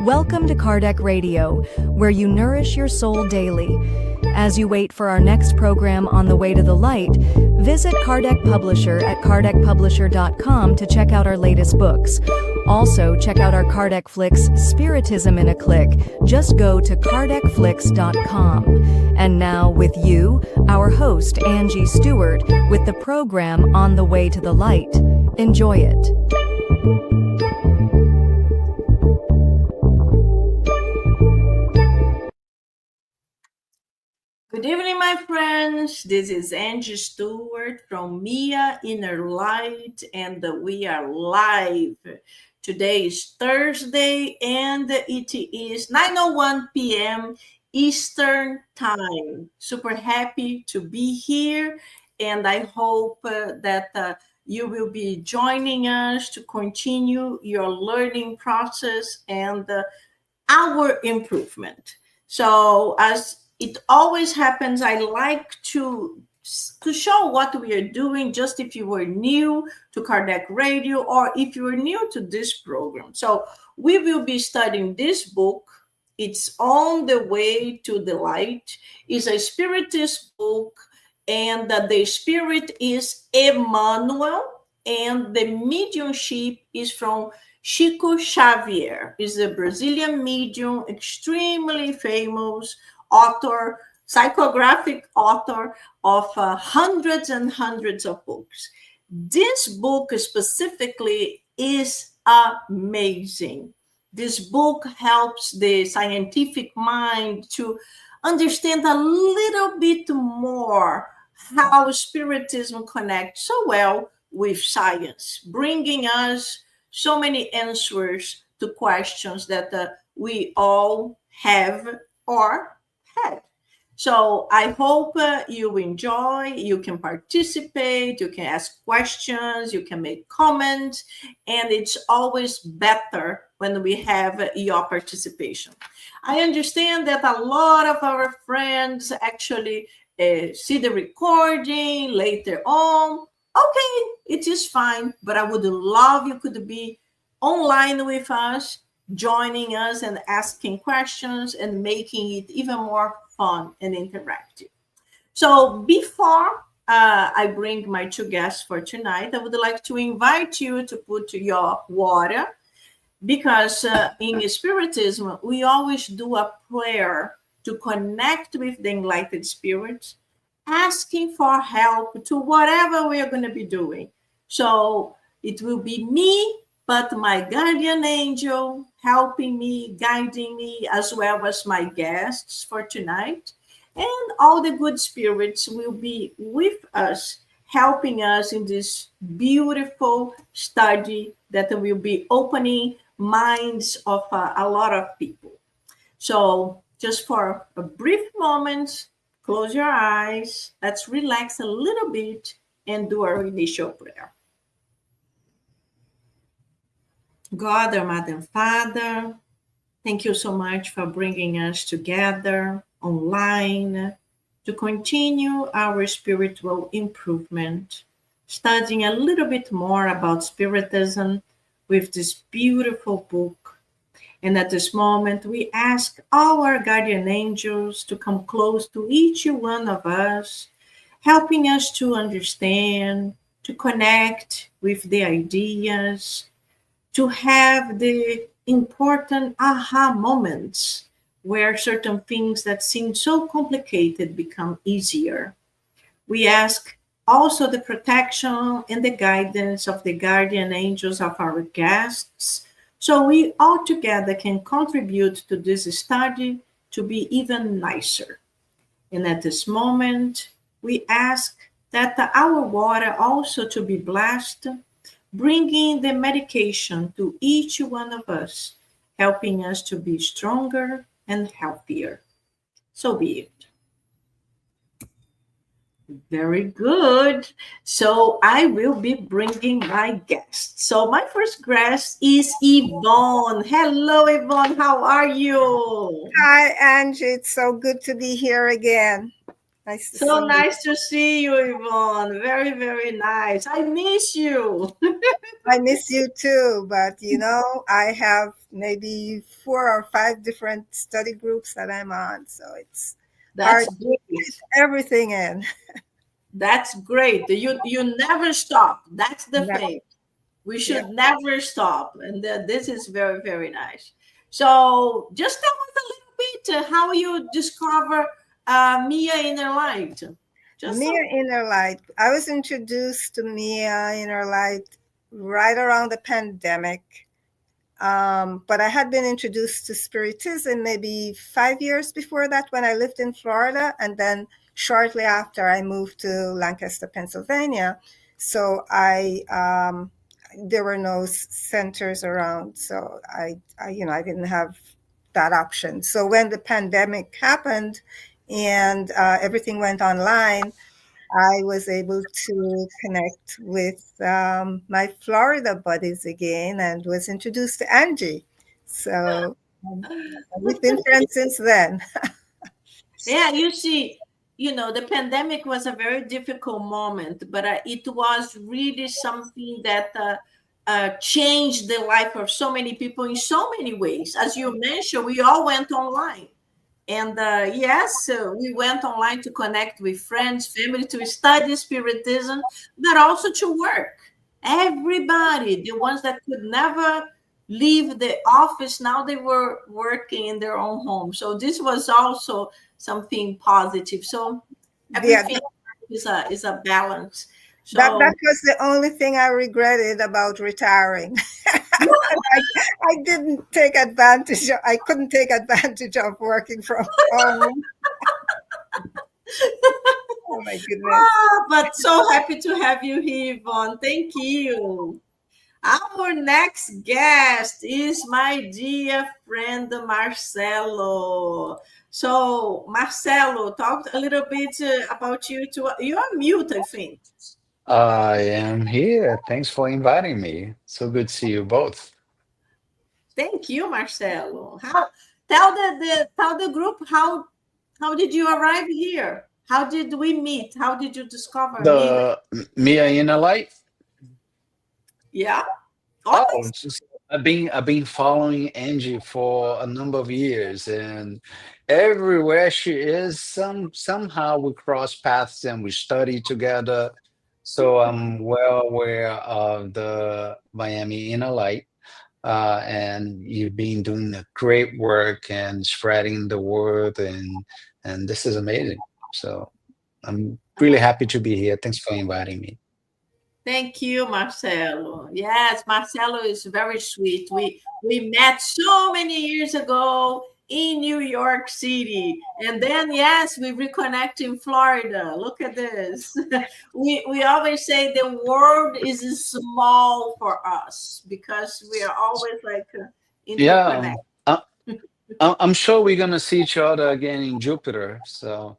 Welcome to Kardec Radio, where you nourish your soul daily. As you wait for our next program on the way to the light, visit Kardec Publisher at kardecpublisher.com to check out our latest books. Also, check out our Kardec Flicks, Spiritism in a Click. Just go to kardecflix.com. And now with you, our host, Angy Stewart, with the program On the Way to the Light. Enjoy it. Good evening, my friends. This is Angy Stewart from Mia Inner Light, and we are live. Today is Thursday, and it is 9:01 p.m. Eastern Time. Super happy to be here, and I hope that you will be joining us to continue your learning process and our improvement. So, as it always happens, I like to show what we are doing, just if you were new to Kardec Radio or if you are new to this program. So we will be studying this book. It's On the Way to the Light. It's a spiritist book, and the spirit is Emmanuel, and the mediumship is from Chico Xavier. Is a Brazilian medium, extremely famous author, psychographic author of hundreds and hundreds of books. This book specifically is amazing. This book helps the scientific mind to understand a little bit more how Spiritism connects so well with science, bringing us so many answers to questions that we all have or had. So I hope you enjoy, you can participate, you can ask questions, you can make comments, and it's always better when we have your participation. I understand that a lot of our friends actually see the recording later on. Okay, it is fine, but I would love you could be online with us, joining us and asking questions and making it even more fun and interactive. So before I bring my two guests for tonight, I would like to invite you to put your water, because in Spiritism, we always do a prayer to connect with the enlightened spirits, asking for help to whatever we are going to be doing. So it will be me, but my guardian angel helping me, guiding me, as well as my guests for tonight. And all the good spirits will be with us, helping us in this beautiful study that will be opening minds of a lot of people. So just for a brief moment, close your eyes. Let's relax a little bit and do our initial prayer. God, our Mother and Father, thank you so much for bringing us together online to continue our spiritual improvement, studying a little bit more about Spiritism with this beautiful book. And at this moment, we ask our guardian angels to come close to each one of us, helping us to understand, to connect with the ideas, to have the important aha moments where certain things that seem so complicated become easier. We ask also the protection and the guidance of the guardian angels of our guests, so we all together can contribute to this study to be even nicer. And at this moment, we ask that our water also to be blessed, bringing the medication to each one of us, helping us to be stronger and healthier. So be it. Very good. So I will be bringing my guest. So my first guest is Yvonne. Hello, Yvonne. How are you? Hi, Angie. It's so good to be here again. Nice to So see you. nice to see you, Yvonne. Very, very nice. I miss you. I miss you too, but I have maybe 4 or 5 different study groups that I'm on, so it's hard That's to fit great. everything in. That's great. You never stop. That's the No, thing. We yeah. should never stop, and this is very, very nice. So, just tell us a little bit how you discover Mia Inner Light. Just Mia Inner Light. I was introduced to Mia Inner Light right around the pandemic. But I had been introduced to Spiritism maybe 5 years before that when I lived in Florida. And then shortly after, I moved to Lancaster, Pennsylvania. So there were no centers around. So I didn't have that option. So when the pandemic happened and everything went online, I was able to connect with my Florida buddies again and was introduced to Angy. So we've been friends since then. yeah, you see, the pandemic was a very difficult moment, but it was really something that changed the life of so many people in so many ways. As you mentioned, we all went online. And yes, we went online to connect with friends, family, to study Spiritism, but also to work. Everybody, the ones that could never leave the office, now they were working in their own home. So this was also something positive. So Yeah, everything is a balance. that So was the only thing I regretted about retiring. I didn't take advantage. I couldn't take advantage of working from home. Oh my goodness. but so happy to have you here, Yvonne. Thank you. Our next guest is my dear friend Marcelo. So, Marcelo, talk a little bit about you. You're mute, I think. I am here. Thanks for inviting me. So good to see you both. Thank you, Marcelo. Tell the group how did you arrive here? How did we meet? How did you discover me? The Mia Inner Light. Yeah, Oh, always. I've been following Angie for a number of years, and everywhere she is, somehow we cross paths and we study together. So I'm well aware of the Miami Inner Light. And you've been doing a great work and spreading the word, and this is amazing. So I'm really happy to be here. Thanks for inviting me. Thank you, Marcelo. Yes, Marcelo is very sweet. We met so many years ago in New York City, and then yes, we reconnect in Florida. Look at this. We always say the world is small for us because we are always like Yeah, interconnected. I, I'm sure we're gonna see each other again in Jupiter. So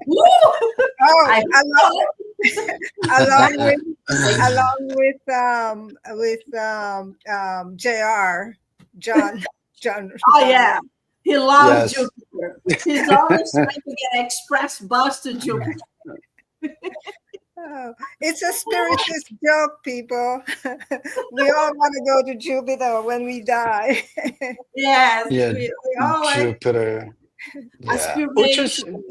Woo! Oh, I along hope with so. Jr. Oh John. yeah, he loves yes, Jupiter. He's always trying to get express bus to Jupiter. Oh, it's a spiritist joke, people. We all want to go to Jupiter when we die. Yes, yeah, we all like Jupiter. Yeah, aspiration.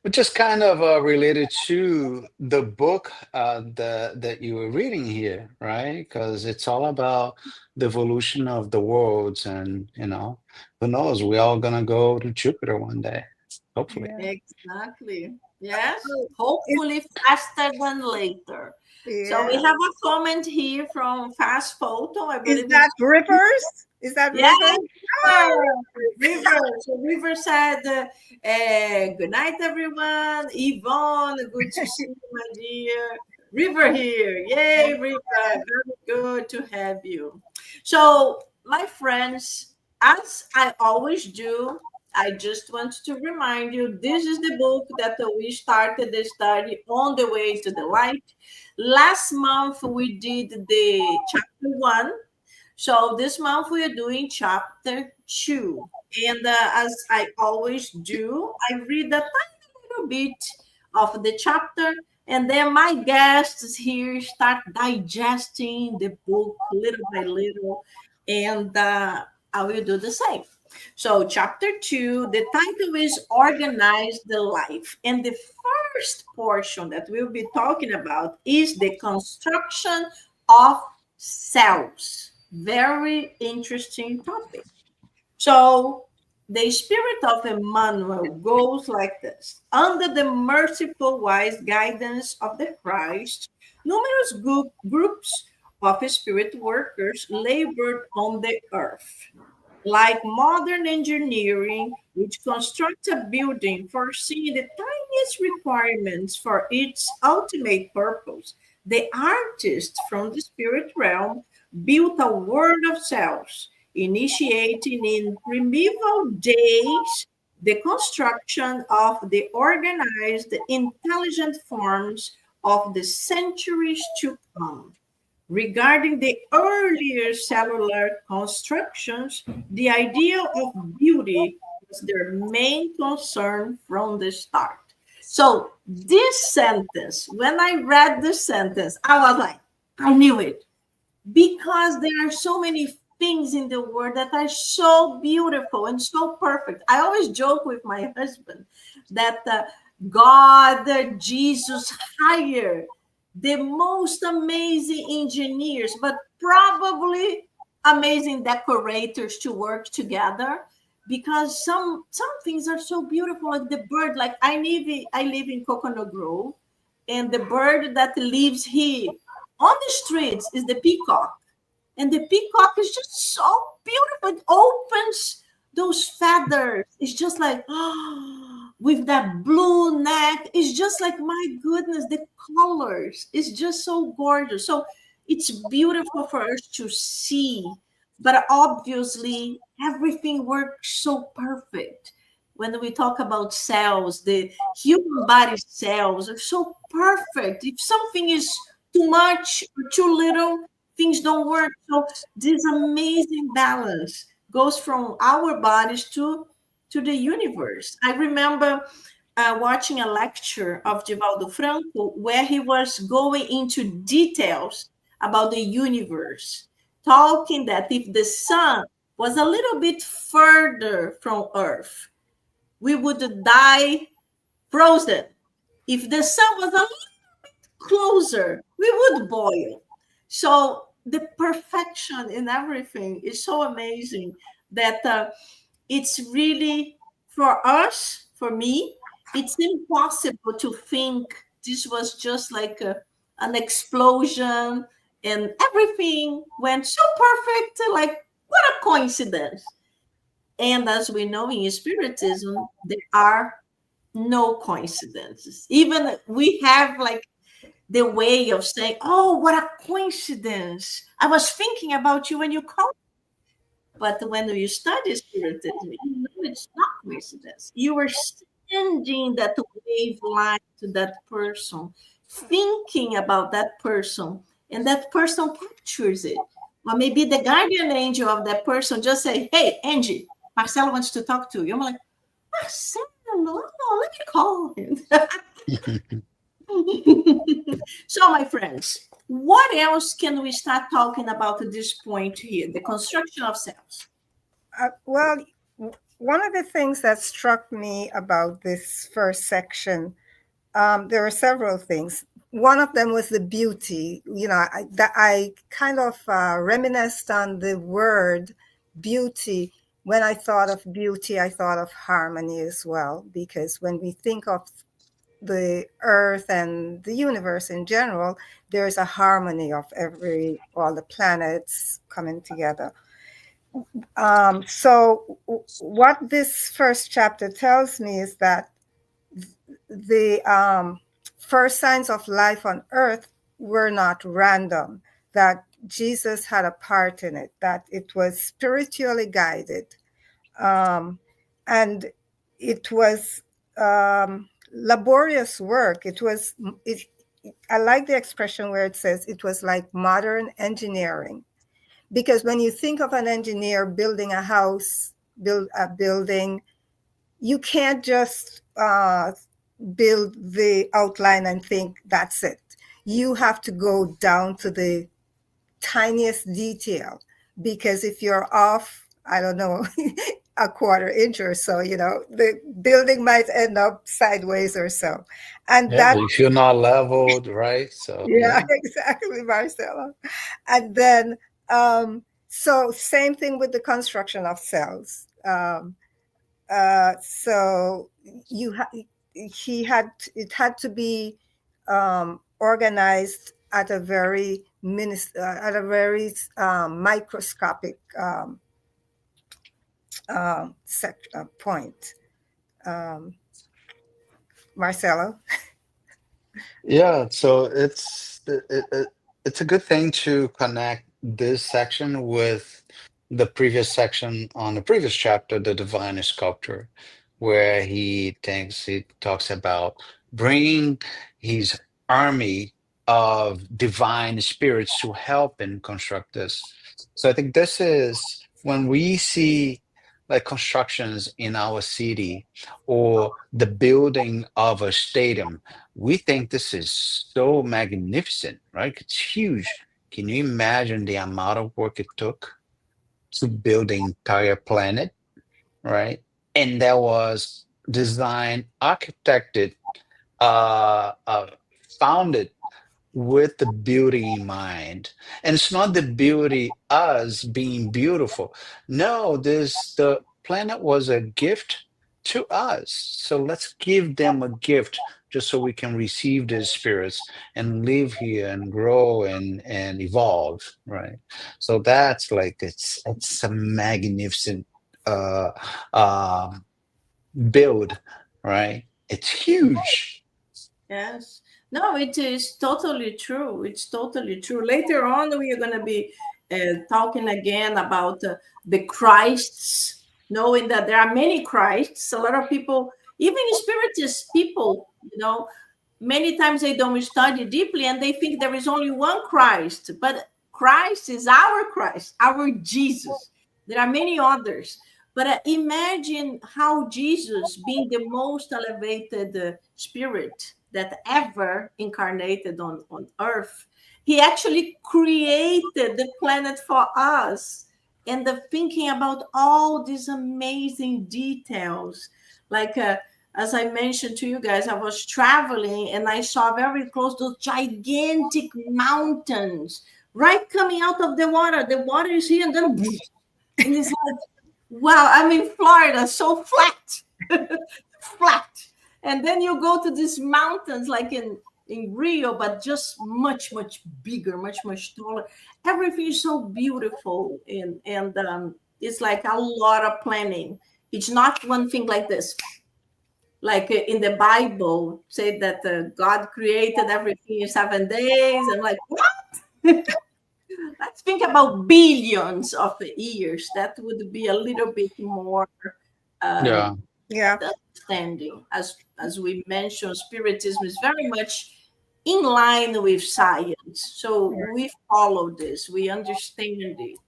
which is kind of related to the book that you were reading here, right? Because it's all about the evolution of the worlds, and who knows? We're all gonna go to Jupiter one day, hopefully. Yeah. Exactly. Yes, Oh, Is, hopefully faster than later. So we yeah. have a comment here from Fast Photo. I Is believe that it's Rivers? Is that yeah, Rivers? Oh, River. So River said, "Good night, everyone." Yvonne, good to see you, my dear. River here, yay, River! Very good to have you. So, my friends, as I always do, I just want to remind you this is the book that we started the study on the way to the light. Last month we did the chapter one, So this month we are doing chapter 2. And as I always do, I read a tiny little bit of the chapter, and then my guests here start digesting the book little by little, and I will do the same. So, chapter 2, the title is Organize the Life. And the first portion that we'll be talking about is the construction of cells. Very interesting topic. So, the spirit of Emmanuel goes like this. Under the merciful, wise guidance of the Christ, numerous groups of spirit workers labored on the earth. Like modern engineering, which constructs a building foreseeing the tiniest requirements for its ultimate purpose, the artist from the spirit realm built a world of cells, initiating in primeval days the construction of the organized, intelligent forms of the centuries to come. Regarding the earlier cellular constructions, the idea of beauty was their main concern from the start. So, this sentence, when I read this sentence, I was like, I knew it because there are so many things in the world that are so beautiful and so perfect. I always joke with my husband that God, Jesus hired the most amazing engineers, but probably amazing decorators to work together because some things are so beautiful, like the bird. Like I live in Coconut Grove, and the bird that lives here on the streets is the peacock, and the peacock is just so beautiful. It opens those feathers. It's just like, with that blue neck. It's just like, my goodness, the colors. It's just so gorgeous. So it's beautiful for us to see. But obviously, everything works so perfect. When we talk about cells, the human body cells are so perfect. If something is too much or too little, things don't work. So this amazing balance goes from our bodies to the universe. I remember watching a lecture of Divaldo Franco where he was going into details about the universe, talking that if the sun was a little bit further from Earth, we would die frozen. If the sun was a closer, we would boil. So the perfection in everything is so amazing that it's really, for us, for me, it's impossible to think this was just like an explosion and everything went so perfect. Like, what a coincidence. And as we know in Spiritism, there are no coincidences. Even we have like the way of saying, "Oh, what a coincidence! I was thinking about you when you called." But when you study Spiritism, you know it's not coincidence. You are sending that wavelength to that person, thinking about that person, and that person captures it. Or maybe the guardian angel of that person just say, "Hey, Angie, Marcelo wants to talk to you." I'm like, Marcelo, oh, let me call him. So, my friends, what else can we start talking about at this point here? The construction of cells. Well, one of the things that struck me about this first section, there were several things. One of them was the beauty. You know, I kind of reminisced on the word beauty. When I thought of beauty, I thought of harmony as well, because when we think of the earth and the universe in general, there's a harmony of all the planets coming together. So what this first chapter tells me is that the first signs of life on earth were not random, that Jesus had a part in it, that it was spiritually guided. And it was laborious work. I like the expression where it says it was like modern engineering, Because when you think of an engineer building a house, build a building, you can't just build the outline and think that's it. You have to go down to the tiniest detail, because if you're off, I don't know, a quarter inch or so, the building might end up sideways or so. And Yeah, that, if you're not leveled, right? So yeah, yeah. exactly, Marcella. And then, so same thing with the construction of cells. So you he had it had to be organized at a very microscopic point. Um, Marcelo. Yeah, so it's a good thing to connect this section with the previous section on the previous chapter, the divine sculptor, where he talks about bringing his army of divine spirits to help and construct this. So I think this is when we see like constructions in our city or the building of a stadium, we think this is so magnificent, right? It's huge. Can you imagine the amount of work it took to build the entire planet, right? And that was designed, architected, uh, uh, founded with the beauty in mind. And it's not the beauty us being beautiful. No, this the planet was a gift to us. So let's give them a gift just so we can receive these spirits and live here and grow and evolve, right? So that's like it's a magnificent uh uh build, right? It's huge. Yes. No, it is totally true. It's totally true. Later on, we are going to be talking again about the Christs, knowing that there are many Christs. A lot of people, even spiritist people, many times they don't study deeply and they think there is only one Christ, but Christ is our Christ, our Jesus. There are many others. But imagine how Jesus, being the most elevated spirit that ever incarnated on earth, he actually created the planet for us. And the thinking about all these amazing details, like as I mentioned to you guys, I was traveling and I saw very close those gigantic mountains right coming out of the water. The water is here and then, and it's like, wow, I'm in Florida, so flat, flat. And then you go to these mountains like in Rio, but just much, much bigger, much, much taller. Everything is so beautiful. And it's like a lot of planning. It's not one thing like this. Like in the Bible, say that God created everything in 7 days. I'm like, what? Let's think about billions of years. That would be a little bit more Yeah. Yeah. understanding. As we mentioned, Spiritism is very much in line with science. So we follow this, we understand it.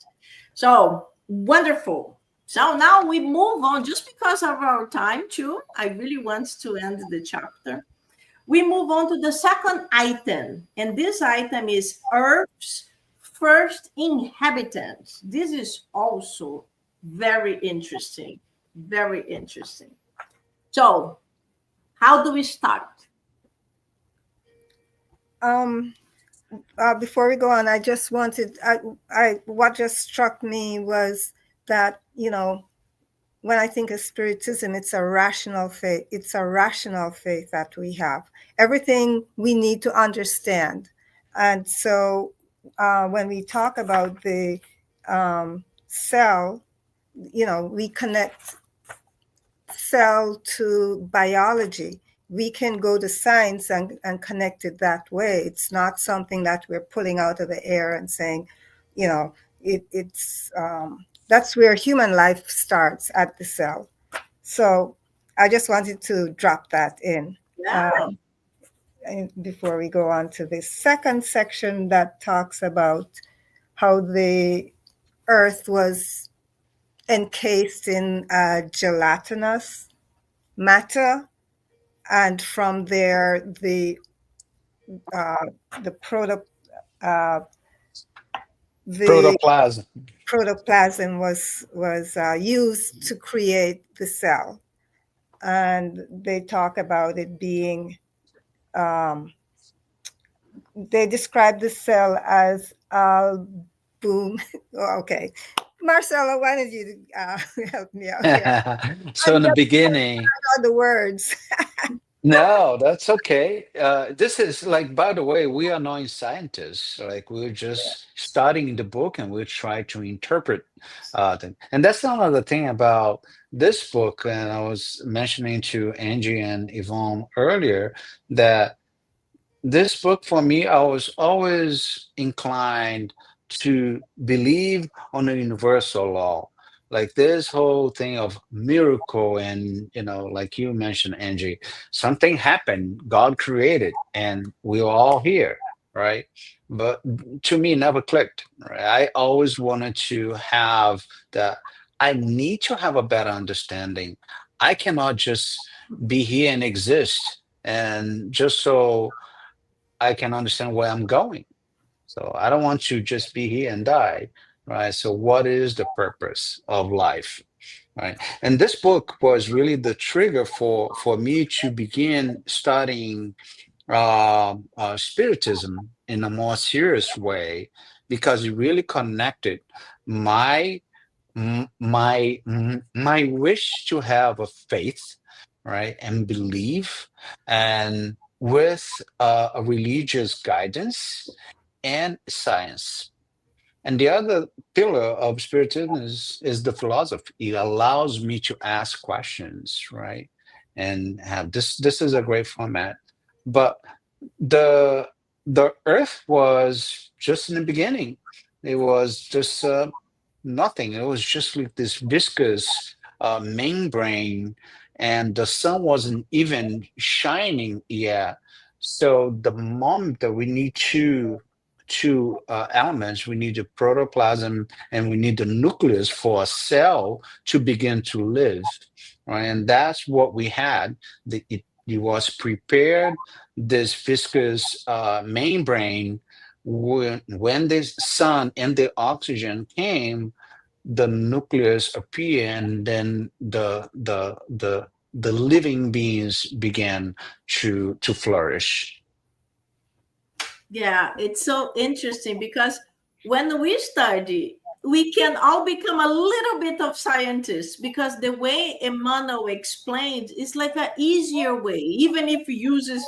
So wonderful. So now we move on, just because of our time, too. I really want to end the chapter. We move on to the second item, and this item is Earth's first inhabitants. This is also very interesting. Very interesting. So, how do we start? Before we go on, I just wanted, what just struck me was that, when I think of Spiritism, it's a rational faith. It's a rational faith that we have. Everything we need to understand. And so when we talk about the cell, we connect cell to biology. We can go to science and connect it that way. It's not something that we're pulling out of the air and saying, it's that's where human life starts, at the cell. So I just wanted to drop that in Yeah. before we go on to the second section that talks about how the Earth was encased in gelatinous matter, and from there uh, the uh, the Protoplasm. protoplasm was used to create the cell, and they talk about it being. They describe the cell as boom. Okay, Marcella, why don't you help me out here? So I'm in the just beginning, on the words. no, that's okay. This is like, by the way, we are not scientists. Like we're just studying the book and we try to interpret things. And that's another thing about this book. And I was mentioning to Angie and Yvonne earlier that this book for me, I was always inclined to believe on a universal law. Like this whole thing of miracle, and like you mentioned, Angie, something happened, God created, and we are all here, right? But to me, never clicked. Right? I always wanted to have that. I need to have a better understanding. I cannot just be here and exist, and just so I can understand where I'm going. So I don't want to just be here and die, right? So what is the purpose of life, right? And this book was really the trigger for me to begin studying spiritism in a more serious way, because it really connected my my wish to have a faith, right, and belief, and with a religious guidance and science. And the other pillar of spiritism is the philosophy. It allows me to ask questions, right, and have this is a great format. But the the earth was just in the beginning, it was just nothing. It was just like this viscous membrane, and the sun wasn't even shining yet. So the moment that we need two elements, we need the protoplasm and we need the nucleus for a cell to begin to live, right? And that's what we had. It was prepared, this viscous membrane. When the sun and the oxygen came, the nucleus appeared, and then the living beings began to flourish. Yeah, it's so interesting because when we study, we can all become a little bit of scientists because the way Emmanuel explained is like an easier way, even if he uses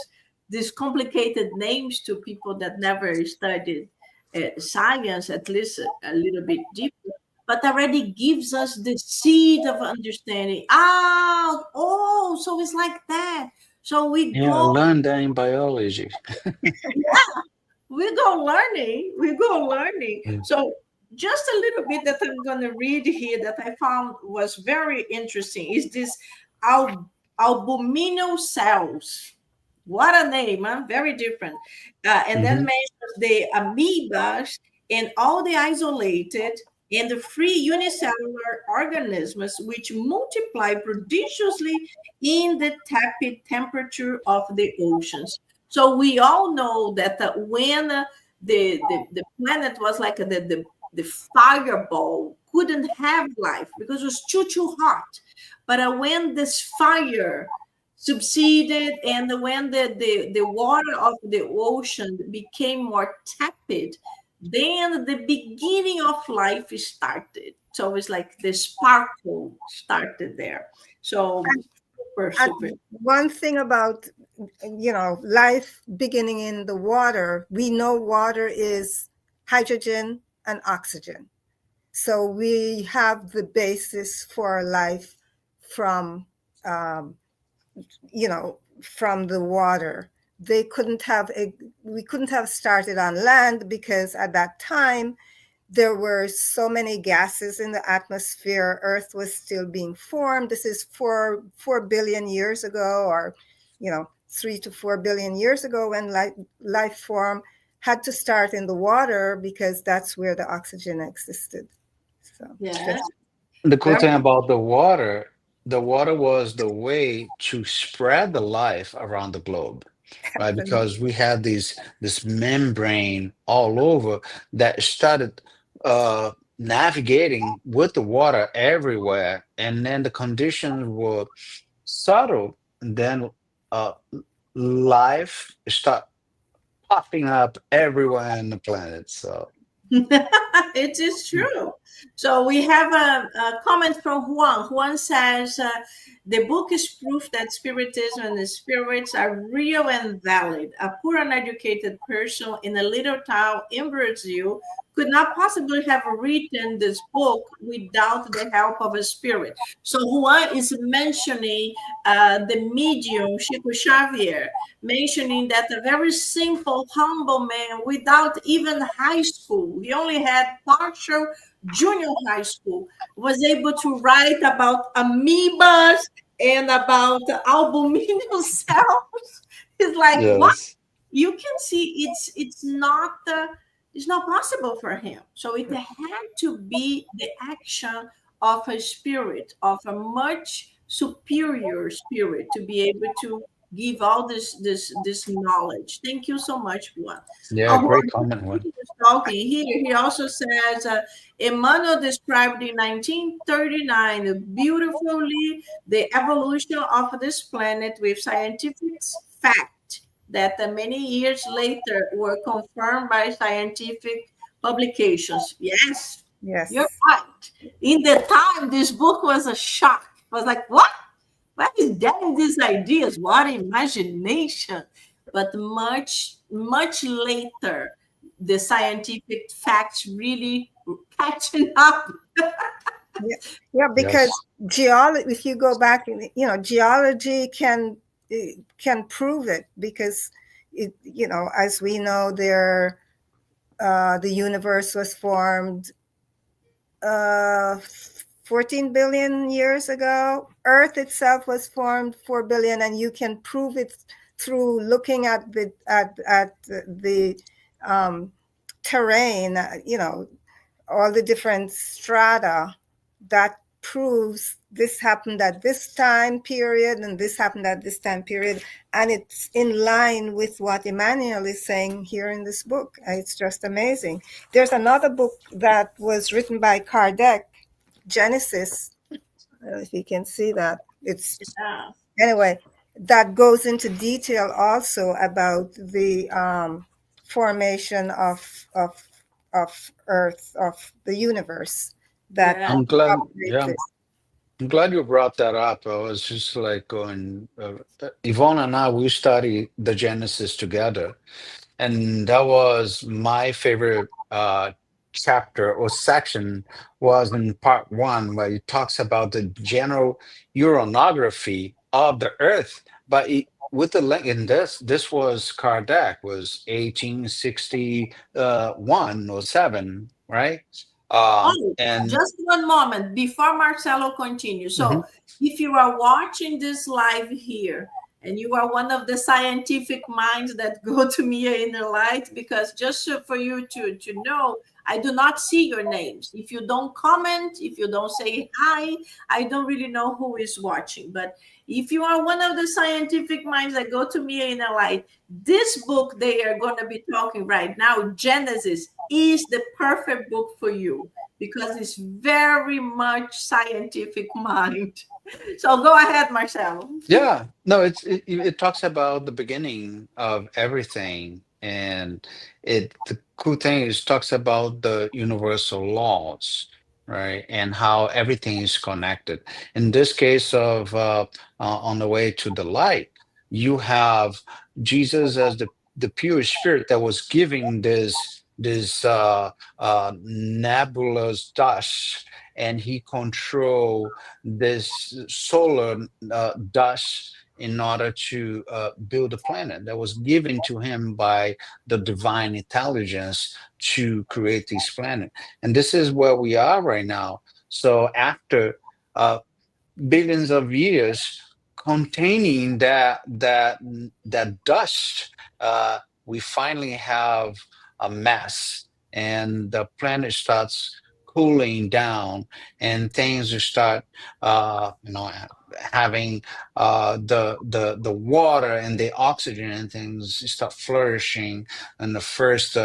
these complicated names to people that never studied science, at least a little bit deeper, but already gives us the seed of understanding. Ah, oh, so it's like that. So we Yeah, I go learned that in biology. we go learning. So just a little bit that I'm going to read here that I found was very interesting is this albuminal cells. What a name, huh? Very different. And then Hmm. mentions the amoebas and all the isolated and the free unicellular organisms which multiply prodigiously in the tepid temperature of the oceans. So we all know that when the planet was like the fireball couldn't have life because it was too hot. But when this fire subsided and when the water of the ocean became more tepid, then the beginning of life started. So it's like the sparkle started there. So super, And super. one thing about life beginning in the water, we know water is hydrogen and oxygen. So we have the basis for life from um, from the water. We couldn't have started on land because at that time there were so many gases in the atmosphere. Earth was still being formed. This is 4 billion years ago, or 3 to 4 billion years ago, when life form had to start in the water because that's where the oxygen existed. So Yes. just The cool Very thing about the water was the way to spread the life around the globe, right? Because we had this membrane all over that started navigating with the water everywhere, and then the conditions were subtle, and then uh, life start popping up everywhere on the planet. So it is true. So we have a comment from Juan. Juan says the book is proof that spiritism and the spirits are real and valid. A poor uneducated person in a little town in Brazil could not possibly have written this book without the help of a spirit. So Juan is mentioning the medium Chico Xavier, mentioning that a very simple, humble man without even high school, he only had partial junior high school, was able to write about amoebas and about albuminous cells. It's like, what? yes, You can see it's not possible for him. So it had to be the action of a spirit, of a much superior spirit, to be able to give all this knowledge. Thank you so much, Juan. yeah, Oh, great Juan, comment, one. he was talking here. He also says Emmanuel described in 1939 beautifully the evolution of this planet with scientific fact that many years later were confirmed by scientific publications. Yes, you're yes. right. In the time, this book was a shock. I was like, what? Where is getting these ideas? What imagination? But much later, the scientific facts really catching up. Yeah, yeah, because Yes. geology, if you go back, geology can prove it because as we know, the universe was formed uh, 14 billion years ago. Earth itself was formed 4 billion, and you can prove it through looking at the terrain. All the different strata that proves this happened at this time period and this happened at this time period, and it's in line with what Emmanuel is saying here in this book. It's just amazing. There's another book that was written by Kardec, Genesis. I don't know if you can see that. It's Yeah, anyway, that goes into detail also about the formation of Earth, of the universe that yeah, I'm glad. operates Yeah, it. I'm glad you brought that up. I was just like going, Yvonne and I, we study the Genesis together. And that was my favorite chapter or section was in part one, where it talks about the general uranography of the Earth. But with the link in this was Kardec, was 1861 or seven, right? Oh, And just one moment before Marcelo continues. mhm. So, if you are watching this live here and you are one of the scientific minds that go to Mia Inner Light, because just for you to know, I do not see your names. If you don't comment, if you don't say hi, I don't really know who is watching. But if you are one of the scientific minds that go to Mia Inner Light, this book they are going to be talking right now, Genesis, is the perfect book for you because it's very much scientific mind. So go ahead, Marcelo. Yeah, no, it talks about the beginning of everything, and the cool thing is talks about the universal laws, right, and how everything is connected. In this case of on the way to the light, you have Jesus as the pure spirit that was giving this nebulous dust, and he control this solar dust in order to build a planet that was given to him by the divine intelligence to create this planet. And this is where we are right now. So after uh, billions of years containing that dust, we finally have a mass, and the planet starts cooling down, and things will start, you know, having the water and the oxygen and things start flourishing. And the first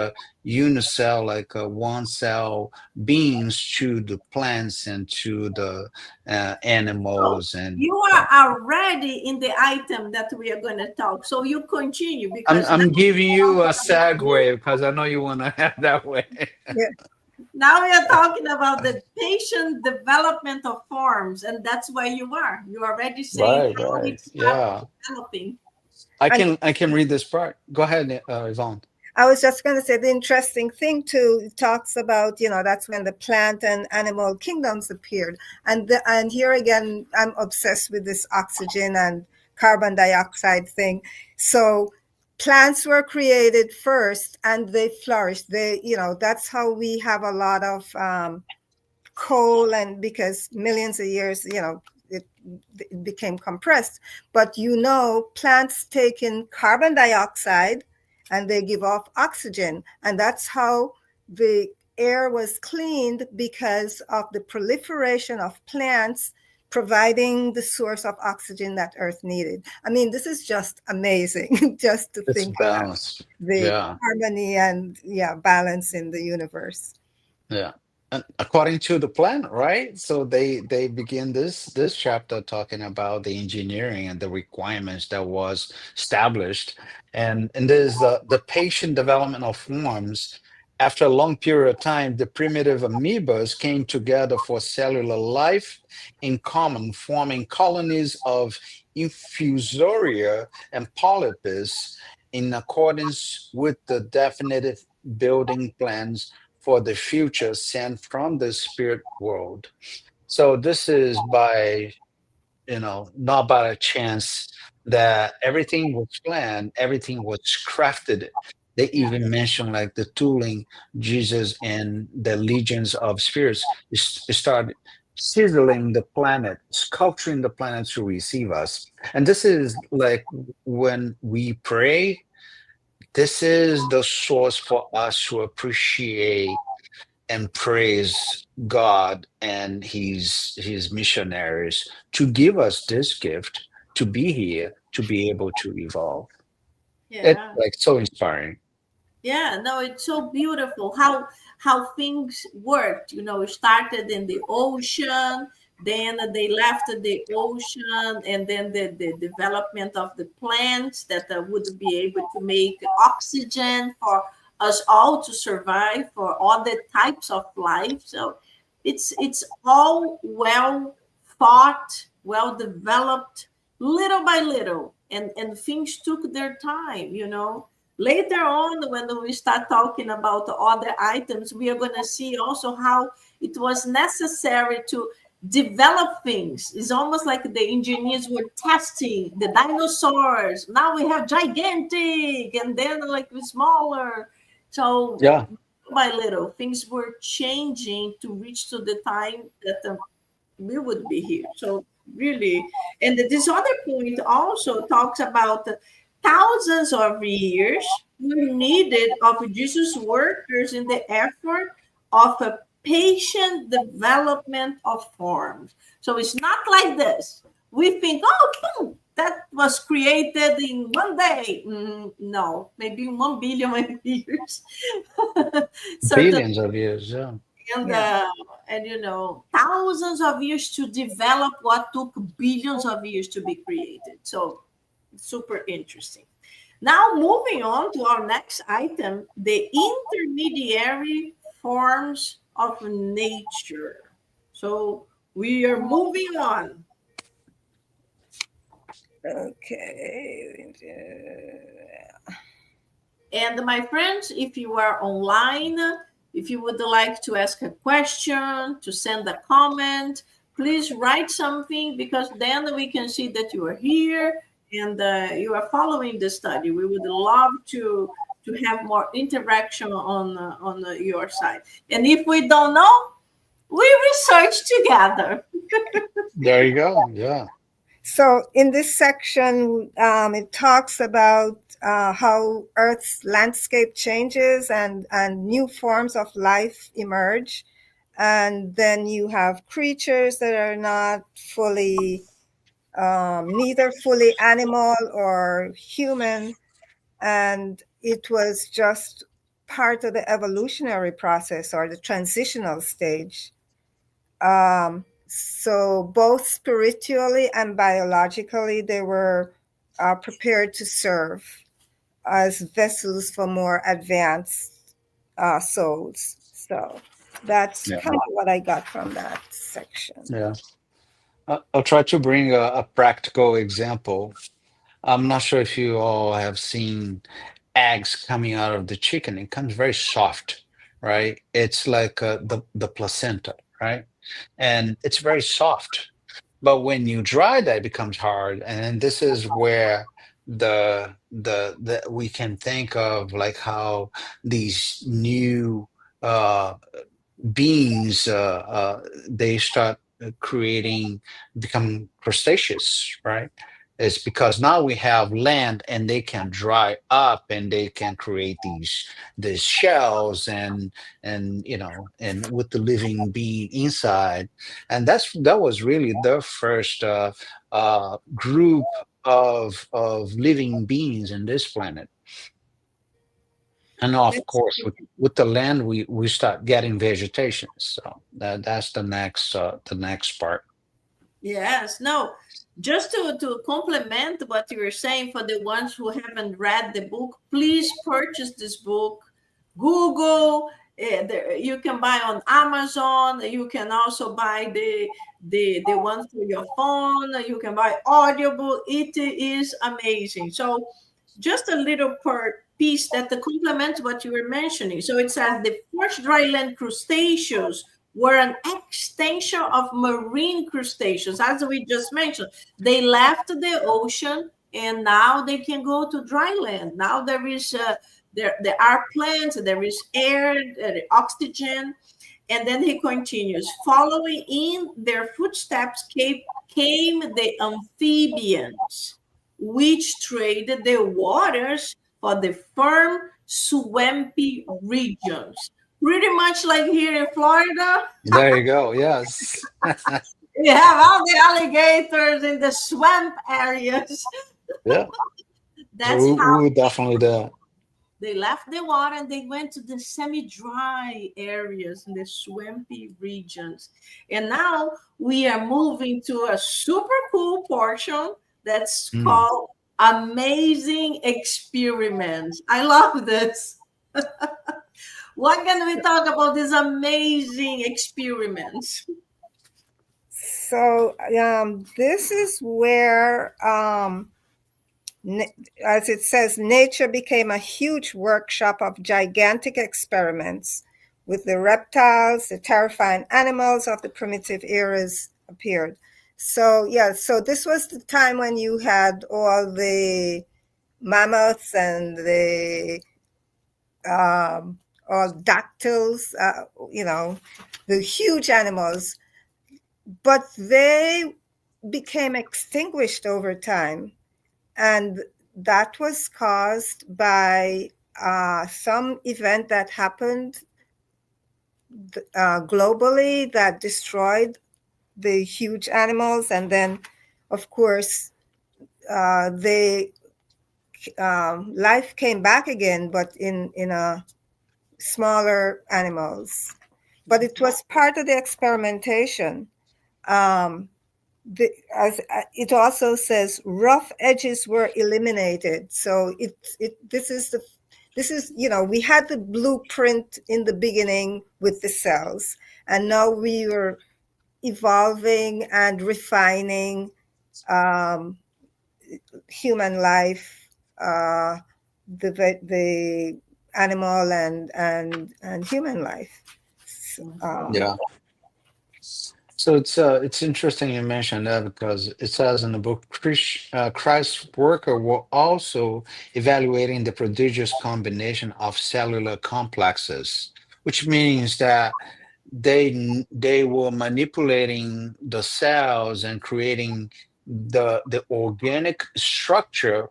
unicell, like one cell beings to the plants and to the So animals. And you are already in the item that we are going to talk. So you continue because now I'm giving we're you a talking about segue because I know you want to have that way. Yeah. now we are talking about the patient development of forms, and that's where you are. You are already saying Right, how right. it starts Yeah. developing. And I can read this part. Go ahead, Yvonne. I was just going to say the interesting thing too, it talks about, that's when the plant and animal kingdoms appeared. And here again, I'm obsessed with this oxygen and carbon dioxide thing. So plants were created first and they flourished. That's how we have a lot of coal, and because millions of years, it became compressed. But plants take in carbon dioxide and they give off oxygen, and that's how the air was cleaned, because of the proliferation of plants providing the source of oxygen that earth needed. I mean, this is just amazing just to It's think about balanced. the Yeah. harmony and balance in the universe. Yeah. And according to the plan, right? So they begin this chapter talking about the engineering and the requirements that was established. And there's the patient development of forms. After a long period of time, the primitive amoebas came together for cellular life in common, forming colonies of infusoria and polypus in accordance with the definitive building plans for the future sent from the spirit world. So this is by, not by a chance that everything was planned, everything was crafted. They Yeah. even mention like the tooling, Jesus and the legions of spirits start sizzling the planet, sculpturing the planet to receive us. And this is like when we pray, this is the source for us to appreciate and praise God and his missionaries to give us this gift to be here, to be able to evolve. It's Yeah. like so inspiring. Yeah, no, it's so beautiful how things worked. It started in the ocean, then they left the ocean, and then the development of the plants that would be able to make oxygen for us all to survive, for all the types of life. So it's all well thought, well developed, little by little, and things took their time. Later on, when we start talking about other items, we are going to see also how it was necessary to develop things. It's almost like the engineers were testing the dinosaurs. Now we have gigantic, and then like smaller. So Yeah. by little, things were changing to reach to the time that we would be here. So really, and this other point also talks about thousands of years were needed of Jesus' workers in the effort of a patient development of forms. So it's not like this. We think, oh, boom, that was created in one day. No, maybe 1 billion years. Certainly, Billions of years. Yeah. and Yeah. uh, and thousands of years to develop what took billions of years to be created. So super interesting. Now moving on to our next item, the intermediary forms of nature. So we are moving on. Okay. And my friends, if you are online, if you would like to ask a question, to send a comment, please write something, because then we can see that you are here and you are following the study. We would love to have more interaction on your side. And if we don't know, we research together. There you go. Yeah. So in this section, it talks about how Earth's landscape changes and new forms of life emerge. And then you have creatures that are not fully, neither fully animal or human. And it was just part of the evolutionary process or the transitional stage. So both spiritually and biologically, they were prepared to serve as vessels for more advanced souls. So that's Yeah. kind of what I got from that section. Yeah. I'll try to bring a practical example. I'm not sure if you all have seen eggs coming out of the chicken. It comes very soft, right? It's like the placenta, right? And it's very soft. But when you dry that, it becomes hard. And this is where the we can think of like how these new uh beings they start creating become crustaceous, right? It's because now we have land and they can dry up and they can create these shells and and with the living being inside. And that was really the first group of living beings in this planet. And of That's course, with the land, we start getting vegetation. So that's the next part. Yes, no, just to complement what you were saying, for the ones who haven't read the book, please purchase this book. Google, you can buy on Amazon. You can also buy the one for your phone. You can buy Audible. It is amazing. So just a little per piece that the complements what you were mentioning. So it says the first dry land crustaceans were an extension of marine crustaceans, as we just mentioned. They left the ocean and now they can go to dry land. Now there is there are plants, there is air, oxygen, and then he continues. Following in their footsteps came the amphibians, which traded the waters for the firm, swampy regions. Pretty much like here in Florida, There you go. Yes. we have all the alligators in the swamp areas. Yeah. That's how We definitely do. they left the water and they went to the semi-dry areas in the swampy regions. And now we are moving to a super cool portion that's Mm. called amazing experiments. I love this. What can we talk about these amazing experiments? So this is where, as it says, nature became a huge workshop of gigantic experiments with the reptiles, the terrifying animals of the primitive eras appeared. So, yeah, so this was the time when you had all the mammoths and the all dactyls, the huge animals, but they became extinguished over time. And that was caused by some event that happened globally that destroyed the huge animals. And then, of course, they life came back again, but in a smaller animals. But it was part of the experimentation. Um, as it also says, rough edges were eliminated. So this is we had the blueprint in the beginning with the cells, and now we were evolving and refining um, human life, the animal and human life. Yeah. So it's interesting you mentioned that because it says in the book, Christ's worker were also evaluating the prodigious combination of cellular complexes, which means that they were manipulating the cells and creating the organic structure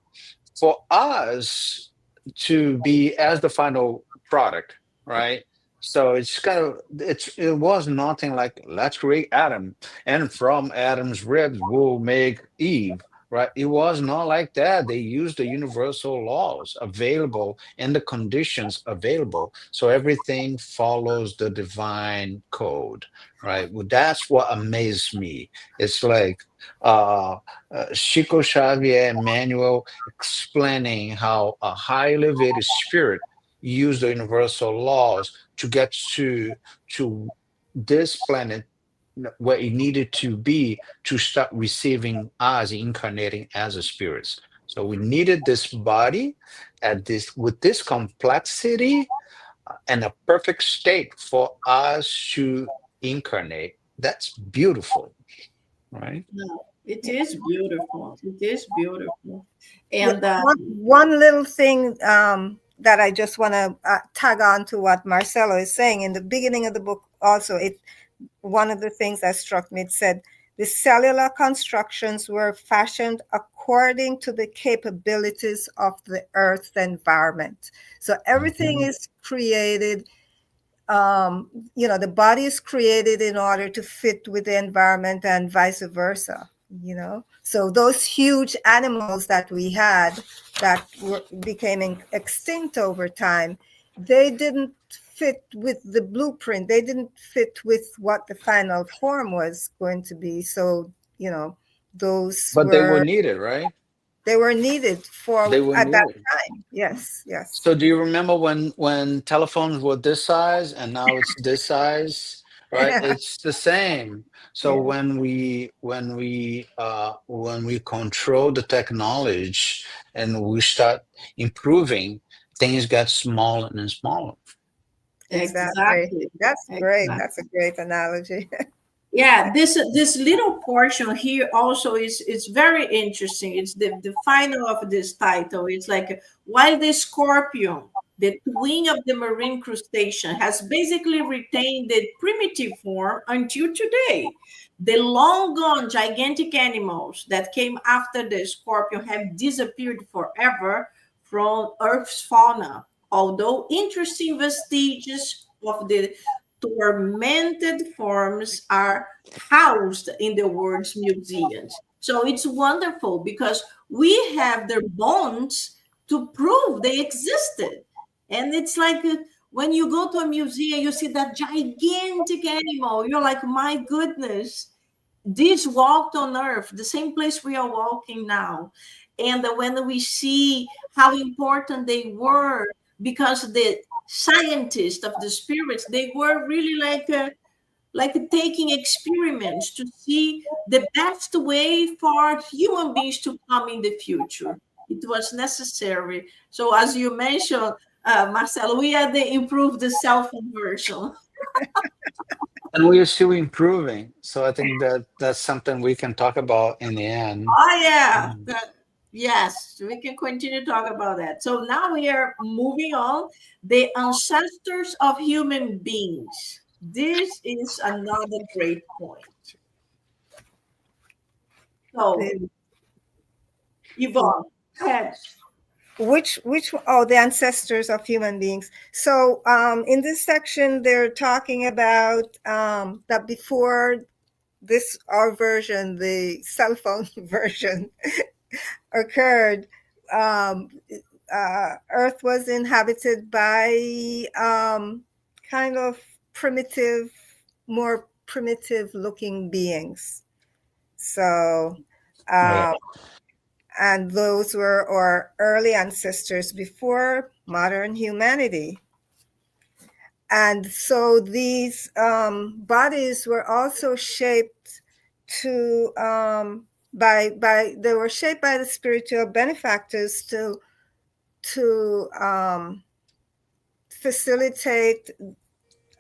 for us to be as the final product, right? So it's kind of it was nothing like let's create Adam, and from Adam's ribs we'll make Eve, right? It was not like that. They used the universal laws available and the conditions available, so everything follows the divine code, right? Well, that's what amazed me. It's like uh, Chico Xavier, Emmanuel explaining how a high elevated spirit used the universal laws to get to this planet where it needed to be to start receiving us incarnating as a spirits. So we needed this body at this with this complexity and a perfect state for us to incarnate. That's beautiful, right? No, it is beautiful. It is beautiful. Yeah, And one little thing that I just want to tag on to what Marcelo is saying in the beginning of the book. Also, it one of the things that struck me. It said the cellular constructions were fashioned according to the capabilities of the Earth's environment. So everything Mhm. is created. The body is created in order to fit with the environment and vice versa. So those huge animals that we had that became extinct over time, they didn't fit with the blueprint. They didn't fit with what the final form was going to be. So, those But they were were, needed, right? they were needed They for were at that needed. time. Yes, yes. So do you remember when telephones were this size and now it's this size, right? Yeah, It's the same. So yeah, when we control the technology and we start improving, things get smaller and smaller. exactly. exactly, That's great. exactly. That's a great analogy. Yeah, this little portion here also is very interesting. It's the final of this title. It's like while the scorpion, the twin of the marine crustacean, has basically retained the primitive form until today. The long gone gigantic animals that came after the scorpion have disappeared forever from Earth's fauna. Although interesting vestiges of the tormented forms are housed in the world's museums. So it's wonderful because we have their bones to prove they existed. And it's like when you go to a museum, you see that gigantic animal. You're like, my goodness, this walked on earth, the same place we are walking now. And when we see how important they were, because the scientists of the spirits, they were really like taking experiments to see the best way for human beings to come in the future. It was necessary. So as you mentioned, Marcelo, we are the improved self version. And we are still improving. So I think that that's something we can talk about in the end. Oh yeah. Mm. Yes, we can continue to talk about that. So now we are moving on. The ancestors of human beings. This is another great point. So, The- Yvonne, head. the ancestors of human beings. So in this section, they're talking about that before this, our version, the cell phone version, occurred. Um, Earth was inhabited by kind of primitive, more primitive looking beings. So, Right. um, and those were our early ancestors before modern humanity. And so these bodies were also shaped to by they were shaped by the spiritual benefactors to facilitate,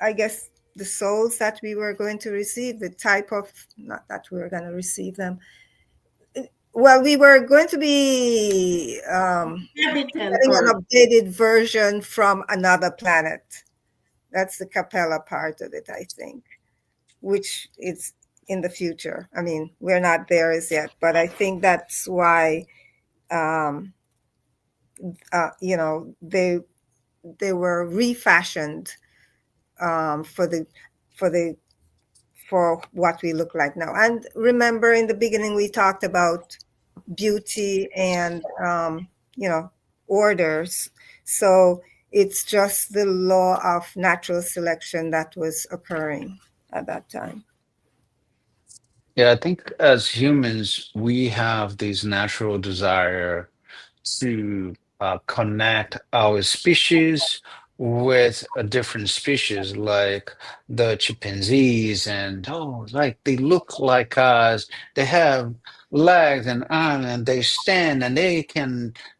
I guess, the souls that we were going to receive, the type of, not that we were going to receive them. Well, we were going to be Inhabitant getting an Earth. updated version from another planet. That's the Capella part of it, I think, which is in the future. I mean, we're not there as yet, but I think that's why, um, they were refashioned for for the for what we look like now. And remember, in the beginning, we talked about beauty and orders. So it's just the law of natural selection that was occurring at that time. Yeah, I think as humans, we have this natural desire to connect our species with a different species, like the chimpanzees, and oh, like they look like us. They have legs and arms, and they stand, and they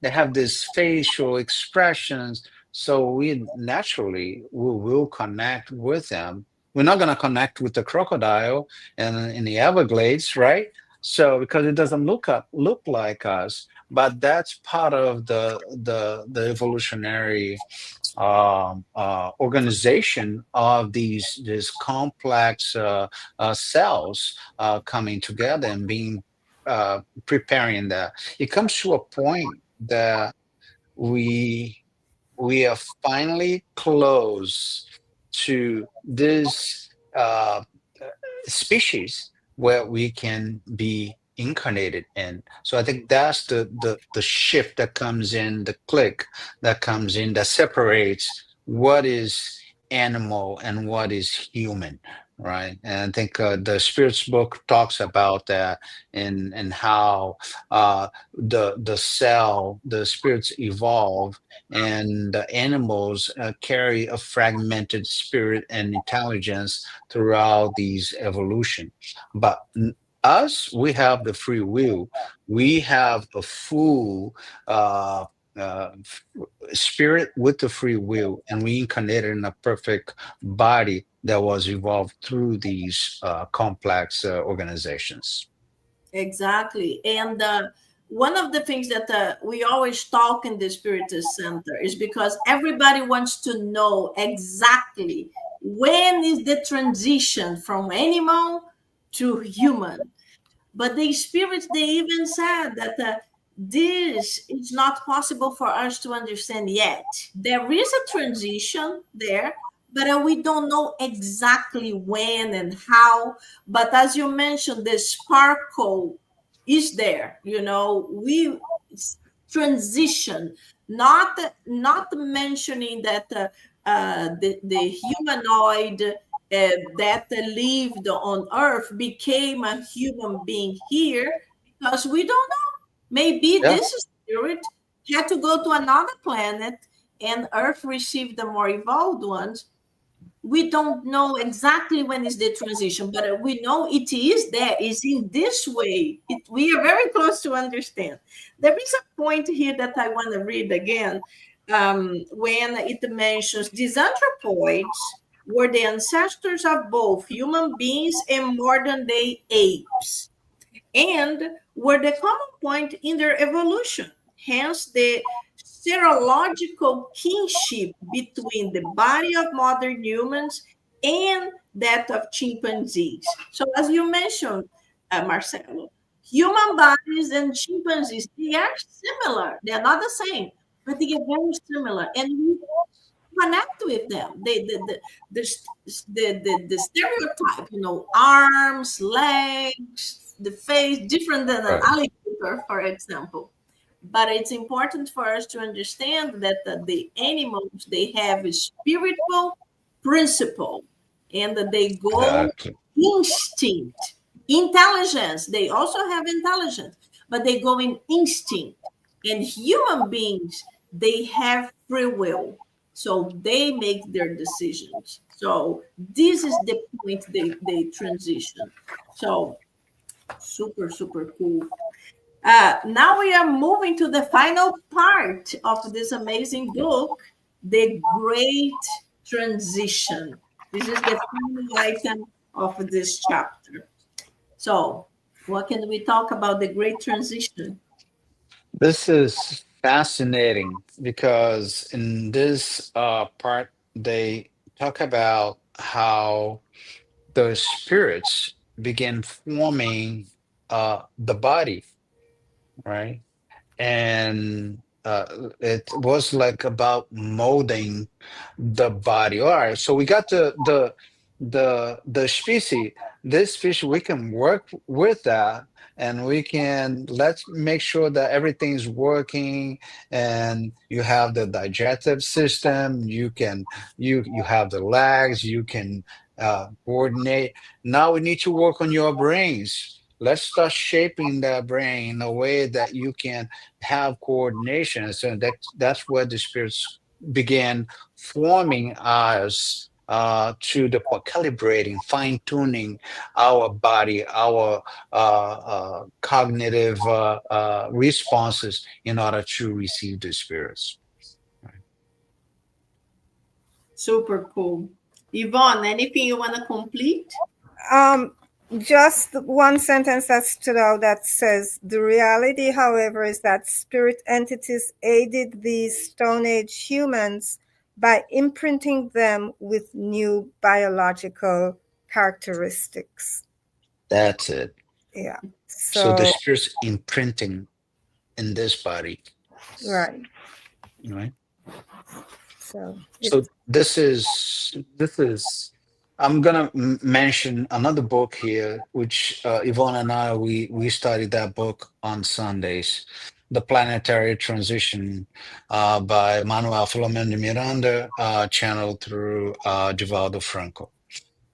have these facial expressions. So we naturally will connect with them. We're not going to connect with the crocodile and in the Everglades, right? So because it doesn't look like us, but that's part of the evolutionary organization of these complex cells coming together and being preparing that. It comes to a point that we we are finally close to this species where we can be incarnated in. So I think that's the shift that comes in, the click that comes in that separates what is animal and what is human, right? And I think the spirits book talks about that and how the cell, the spirits evolve, and the animals carry a fragmented spirit and intelligence throughout these evolution. But us, we have the free will. We have a full uh, f- spirit with the free will, and we incarnated in a perfect body that was evolved through these complex organizations. Exactly. And one of the things that we always talk in the Spiritist Center is because everybody wants to know exactly when is the transition from animal to human. But the spirits, they even said that this is not possible for us to understand yet. There is a transition there, but we don't know exactly when and how. But as you mentioned, the sparkle is there. We transition, not mentioning that the humanoid that lived on Earth became a human being here, because we don't know. Maybe Yeah, this spirit had to go to another planet and Earth received the more evolved ones. We don't know exactly when is the transition, but we know it is there, is in this way. We are very close to understand. There is a point here that I want to read again, when it mentions these anthropoids were the ancestors of both human beings and modern day apes, and were the common point in their evolution. Hence, the serological kinship between the body of modern humans and that of chimpanzees. So, as you mentioned, Marcelo, human bodies and chimpanzees, they are similar. They are not the same, but they are very similar. And we connect with them. The stereotype, arms, legs, the face, different than an right. alligator, for example. But it's important for us to understand that the animals, they have a spiritual principle, and that they go Exactly. instinct, intelligence. They also have intelligence, but they go in instinct. And human beings, they have free will, so they make their decisions. So this is the point they transition. So super, super cool. Now we are moving to the final part of this amazing book, The Great Transition. This is the final item of this chapter. So, what can we talk about the Great Transition? This is fascinating because in this part, they talk about how the spirits begin forming the body, right? And it was like about molding the body. All right, so we got the species. This species, we can work with that, and we can let's make sure that everything's working, and you have the digestive system. You have the legs. You can coordinate. Now we need to work on your brains. Let's start shaping that brain in a way that you can have coordination. So that's where the spirits began forming us to the calibrating, fine tuning our body, our cognitive responses in order to receive the spirits. Super cool. Yvonne, anything you want to complete? Um, just one sentence that stood out that says, the reality, however, is that spirit entities aided these Stone Age humans by imprinting them with new biological characteristics. That's it. Yeah. So the So, spirits imprinting in this body, right. right? So, So this is I'm gonna mention another book here, which Yvonne and I we studied that book on Sundays, The Planetary Transition, by Manuel Filomeno de Miranda, channeled through Divaldo Franco.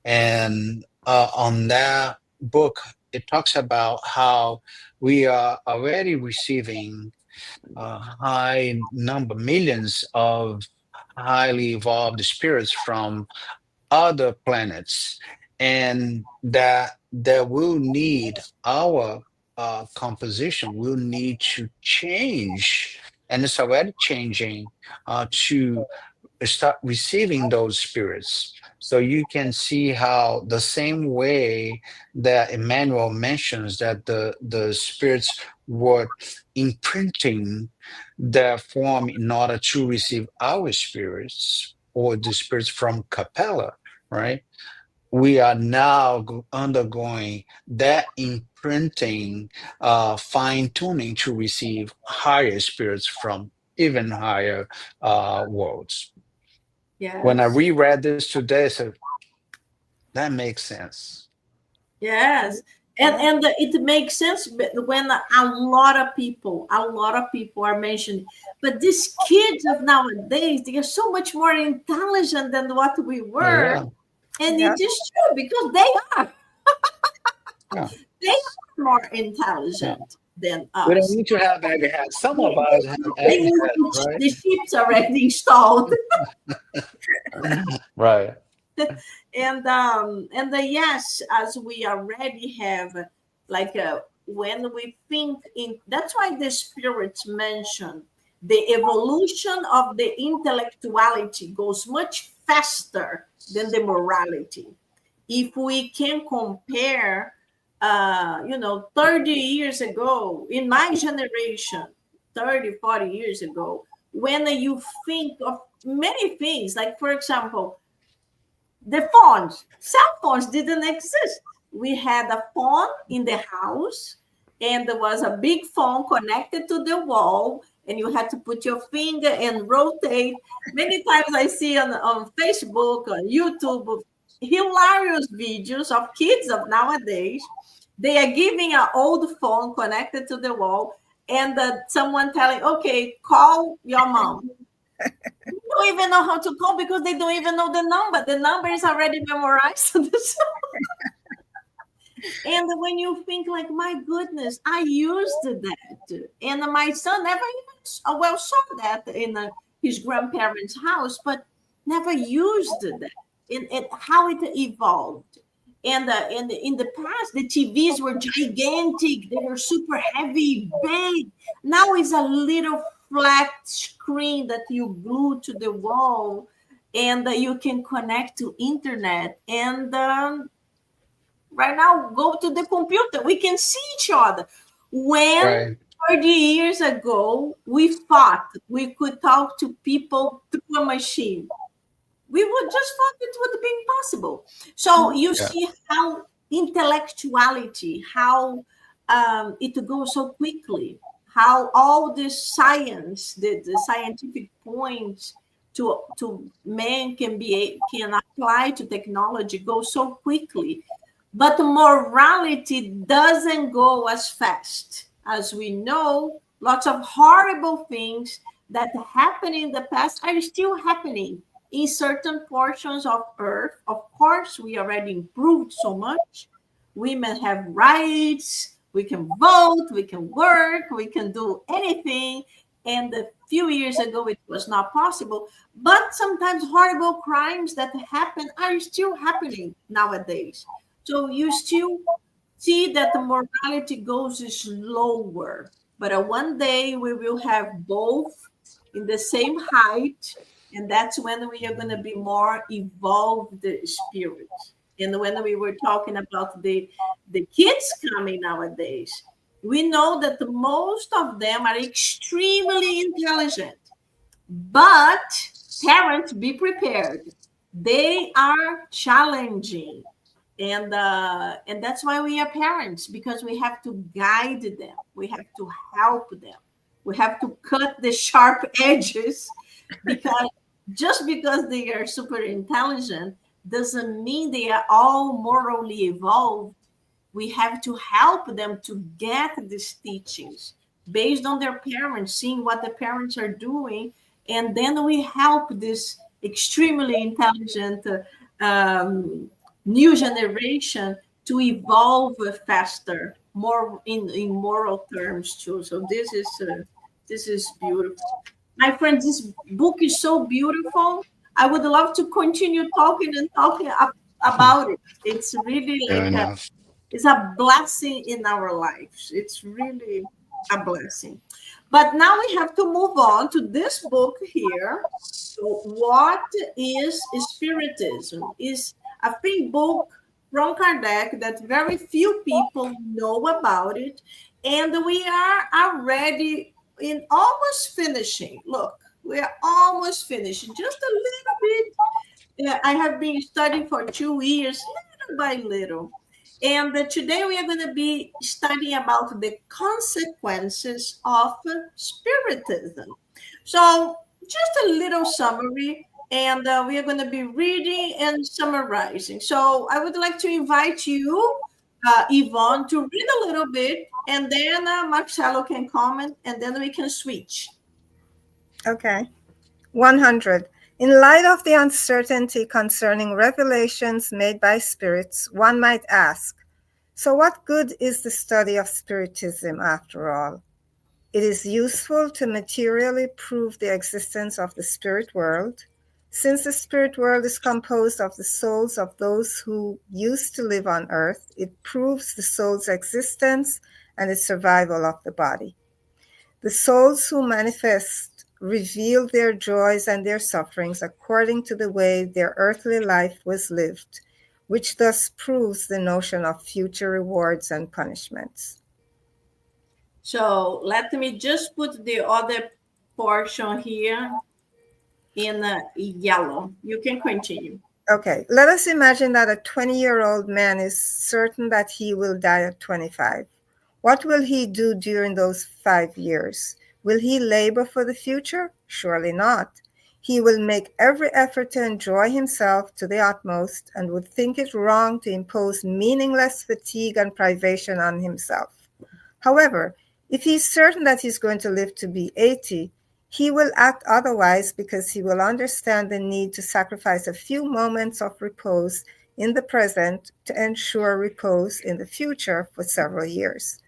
And on that book, it talks about how we are already receiving high number, millions of highly evolved spirits from other planets, and that will need our composition will need to change, and it's already changing to start receiving those spirits. So you can see how the same way that Emmanuel mentions that the spirits were imprinting their form in order to receive our spirits or the spirits from Capella, right? We are now undergoing that imprinting, fine tuning to receive higher spirits from even higher worlds. When I Yes. reread this today, I said, that makes sense. Yes. And it makes sense when a lot of people are mentioning, but these kids of nowadays, they are so much more intelligent than what we were. Yeah, And yeah. it is true because yeah, they are more yeah. intelligent than We don't us. need to have egg heads. Some of They, us have they egg moved heads, right? the ships already installed. Right. And yes, as we already have, like when we think in, that's why the spirits mention the evolution of the intellectuality goes much faster than the morality. If we can compare 30 years ago, in my generation, 30, 40 years ago, when you think of many things, like for example, the phones, cell phones didn't exist. We had a phone in the house, and there was a big phone connected to the wall, and you had to put your finger and rotate. Many times I see on Facebook, on YouTube, hilarious videos of kids of nowadays. They are giving an old phone connected to the wall, and someone telling, okay, call your mom. Don't even know how to call because they don't even know the number. The number is already memorized. And when you think like, my goodness, I used that, and my son never even saw that in his grandparents' house, but never used that. And how it evolved. And in the past, the TVs were gigantic. They were super heavy, big. Now it's a little flat screen that you glue to the wall, and you can connect to internet. And right now, go to the computer. We can see each other. When Right. 30 years ago, we thought we could talk to people through a machine, we would just thought it would be impossible. So you Yeah. see how intellectuality, how it goes so quickly, how all this science, the scientific points to man can apply to technology go so quickly, but morality doesn't go as fast. As we know, lots of horrible things that happened in the past are still happening in certain portions of earth. Of course, we already improved so much. Women have rights, we can vote, we can work, we can do anything. And a few years ago, it was not possible. But sometimes horrible crimes that happen are still happening nowadays. So you still see that the morality goes slower. But one day we will have both in the same height, and that's when we are going to be more evolved spirit. And when we were talking about the kids coming nowadays, we know that most of them are extremely intelligent, but parents, be prepared. They are challenging, and that's why we are parents, because we have to guide them, we have to help them, we have to cut the sharp edges, because just because they are super intelligent doesn't mean they are all morally evolved. We have to help them to get these teachings based on their parents, seeing what the parents are doing, and then we help this extremely intelligent um, new generation to evolve faster, more in moral terms too. So this is beautiful. My friends, this book is so beautiful. I would love to continue talking and talking about it. It's really Fair like enough. it's a blessing in our lives. It's really a blessing. But now we have to move on to this book here. So, what is Spiritism? Is a free book from Kardec that very few people know about it, and we are already in almost finishing. Look, we are almost finishing, just a little bit. Yeah, I have been studying for 2 years, little by little. And today we are going to be studying about the consequences of Spiritism. So, just a little summary, and we are going to be reading and summarizing. So, I would like to invite you, Yvonne, to read a little bit, and then Marcelo can comment, and then we can switch. Okay. 100. In light of the uncertainty concerning revelations made by spirits, one might ask, so what good is the study of Spiritism after all? It is useful to materially prove the existence of the spirit world. Since the spirit world is composed of the souls of those who used to live on earth, it proves the soul's existence and the survival of the body. The souls who manifest reveal their joys and their sufferings according to the way their earthly life was lived, which thus proves the notion of future rewards and punishments. So let me just put the other portion here in yellow. You can continue. Okay, let us imagine that a 20-year-old man is certain that he will die at 25. What will he do during those 5 years? Will he labor for the future? Surely not. He will make every effort to enjoy himself to the utmost and would think it wrong to impose meaningless fatigue and privation on himself. However, if he's certain that he's going to live to be 80, he will act otherwise because he will understand the need to sacrifice a few moments of repose in the present to ensure repose in the future for several years.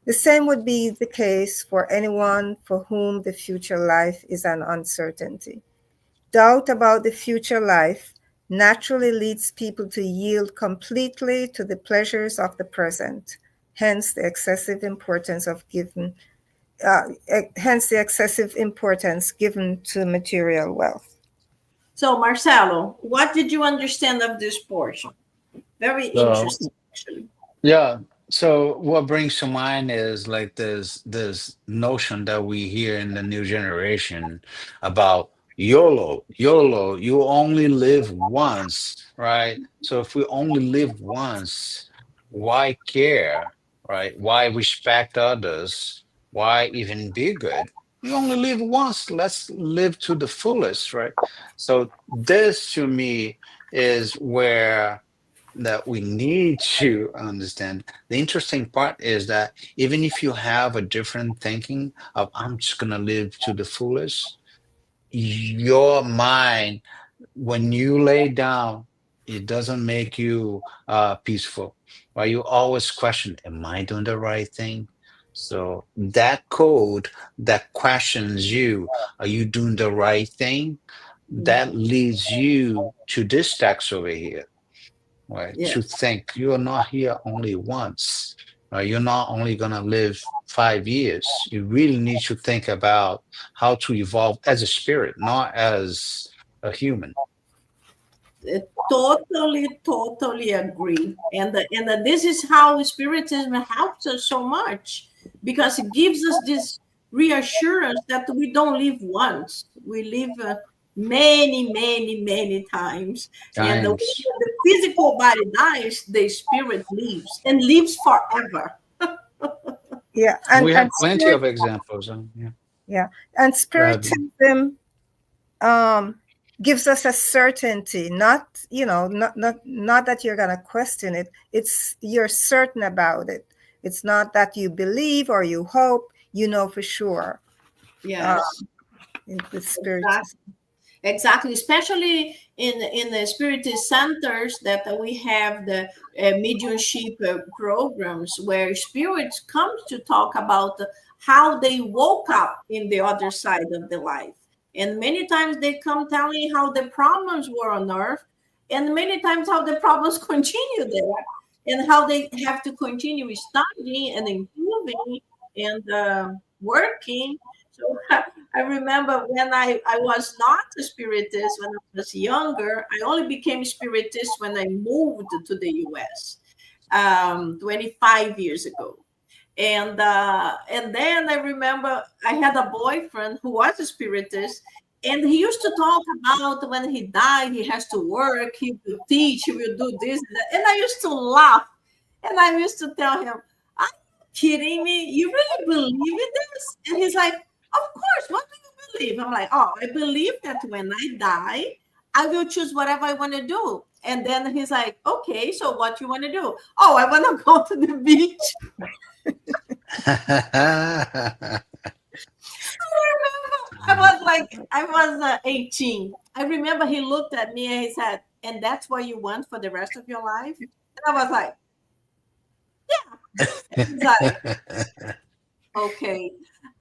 The same would be the case for anyone for whom the future life is an uncertainty. Doubt about the future life naturally leads people to yield completely to the pleasures of the present, hence the excessive importance given to material wealth. So, Marcelo, what did you understand of this portion? Very So interesting, actually. yeah. So what brings to mind is like this notion that we hear in the new generation about YOLO. YOLO, you only live once, right? So if we only live once, why care, right? Why respect others? Why even be good? You only live once. Let's live to the fullest, right? So this to me is where that we need to understand. The interesting part is that even if you have a different thinking of I'm just gonna live to the fullest, your mind when you lay down, it doesn't make you peaceful. Right? You always question, am I doing the right thing? So that code that questions you, are you doing the right thing? That leads you to this text over here, right? Yeah. To think you are not here only once. Right? You're not only gonna live 5 years. You really need to think about how to evolve as a spirit, not as a human. Totally agree. And this is how Spiritism helps us so much because it gives us this reassurance that we don't live once, we live many times. And when Times. the physical body dies, the spirit lives and lives forever. Yeah, And we and have plenty spirit, of examples. Yeah. yeah, and Go ahead. spiritism um, gives us a certainty, not not that you're gonna question it. It's you're certain about it. It's not that you believe or you hope. You know for sure. Yes, With spiritism. exactly. Exactly, especially in the spiritist centers that we have the mediumship programs where spirits come to talk about how they woke up in the other side of the life, and many times they come telling how the problems were on earth, and many times how the problems continue there, and how they have to continue studying and improving and working. So I remember when I was not a spiritist when I was younger. I only became spiritist when I moved to the US 25 years ago. And then I remember I had a boyfriend who was a spiritist, and he used to talk about when he died, he has to work, he will teach, he will do this and that. And I used to laugh, and I used to tell him, "Are you kidding me? You really believe in this?" And he's like, "Of course. What do you believe?" I'm like, "Oh, I believe that when I die, I will choose whatever I want to do." And then he's like, "Okay, so what you want to do?" "Oh, I want to go to the beach." I was like, I was 18. I remember he looked at me and he said, "And that's what you want for the rest of your life?" And I was like, he's like, "Okay."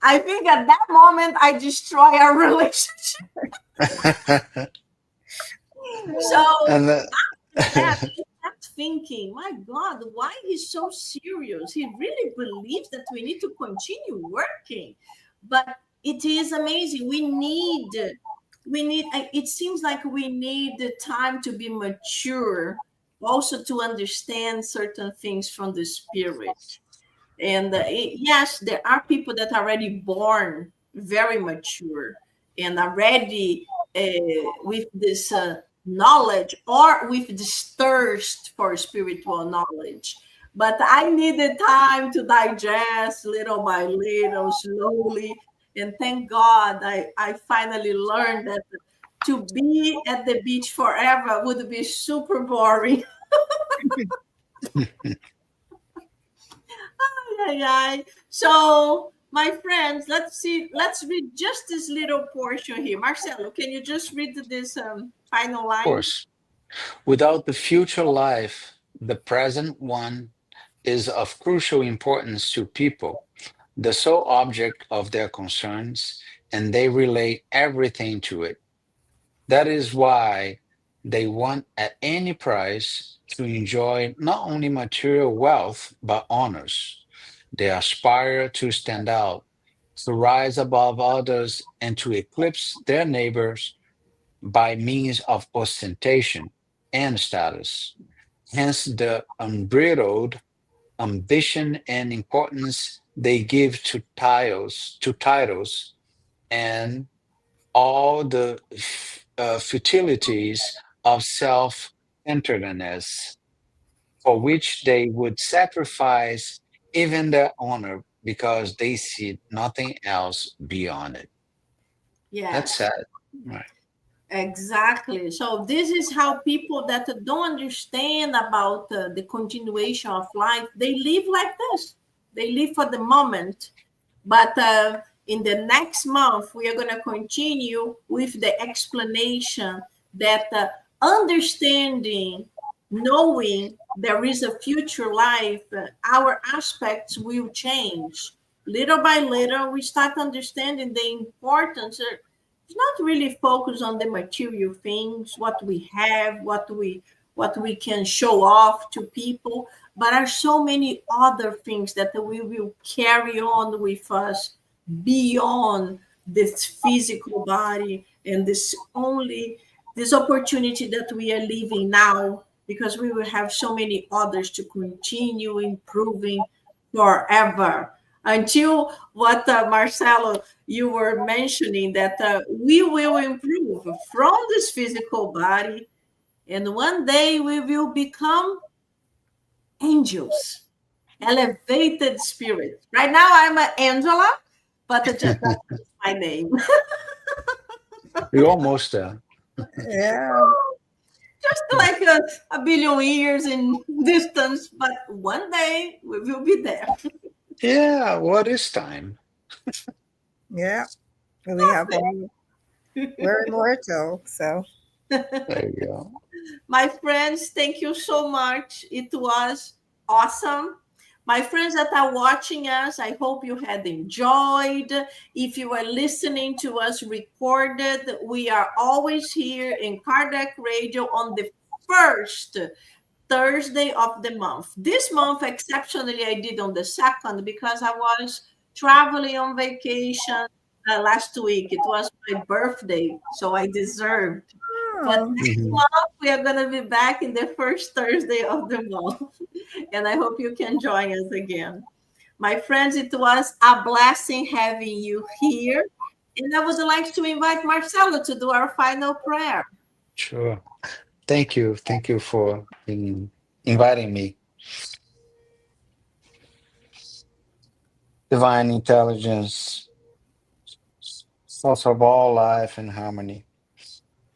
I think at that moment I destroy our relationship. So and that I kept thinking, my God, why he's so serious? He really believes that we need to continue working. But it is amazing. We need, it seems like we need the time to be mature, also to understand certain things from the spirit. And yes, there are people that are already born very mature and are ready with this knowledge or with this thirst for spiritual knowledge. But I needed time to digest little by little, slowly. And thank God I finally learned that to be at the beach forever would be super boring. Ay, ay. So, my friends, let's see. Let's read just this little portion here. Marcelo, can you just read this final of line? course, without the future life, the present one is of crucial importance to people, the sole object of their concerns, and they relate everything to it. That is why they want at any price to enjoy not only material wealth, but honors. They aspire to stand out, to rise above others, and to eclipse their neighbors by means of ostentation and status. Hence, the unbridled ambition and importance they give to titles, and all the futilities of self-centeredness, for which they would sacrifice even their honor because they see nothing else beyond it. That's Yes. sad. Right. Exactly. So this is how people that don't understand about the continuation of life, they live like this. They live for the moment. But in the next month, we are going to continue with the explanation that understanding, knowing there is a future life, our aspects will change. Little by little, we start understanding the importance. It's not really focused on the material things, what we have, what we can show off to people, but are so many other things that we will carry on with us beyond this physical body and this opportunity that we are living now, because we will have so many others to continue improving forever until what Marcelo, you were mentioning, that we will improve from this physical body, and one day we will become angels, elevated spirits. Right now I'm Angela, but that's my name. We're almost there. Yeah. Just like a billion years in distance, but one day we will be there. Yeah, what is time? Yeah. We have all, we're immortal. So There you go. My friends, thank you so much. It was awesome. My friends that are watching us, I hope you had enjoyed. If you are listening to us recorded, we are always here in Kardec Radio on the first Thursday of the month. This month, exceptionally, I did on the second because I was traveling on vacation last week. It was my birthday, so I deserved. But oh, next Mhm. month, we are going to be back in the first Thursday of the month. And I hope you can join us again. My friends, it was a blessing having you here. And I would like to invite Marcelo to do our final prayer. Sure. Thank you. Thank you for inviting me. Divine intelligence, source of all life and harmony.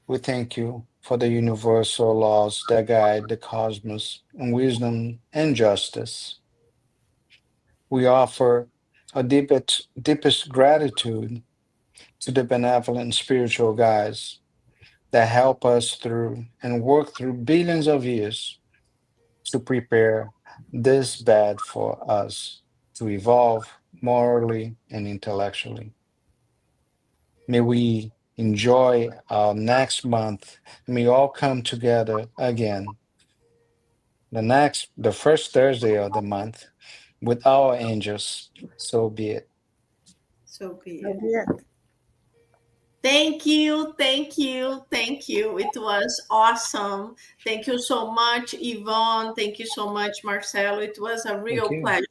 We thank you for the universal laws that guide the cosmos in wisdom and justice. We offer our deepest gratitude to the benevolent spiritual guides that help us through and work through billions of years to prepare this bed for us to evolve morally and intellectually. May we enjoy our next month. May all come together again the first Thursday of the month with our angels. So be it. So be so it. be it. Thank you, thank you, thank you. It was awesome. Thank you so much, Yvonne. Thank you so much, Marcelo. It was a Thank real you. pleasure.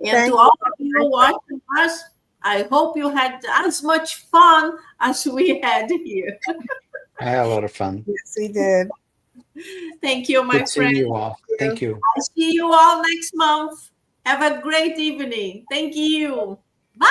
And to Thank you. all of you watching us, I hope you had as much fun as we had here. I had a lot of fun. Yes, we did. Thank you, my Good seeing friend. you all. You. Thank you. I see you all next month. Have a great evening. Thank you. Bye.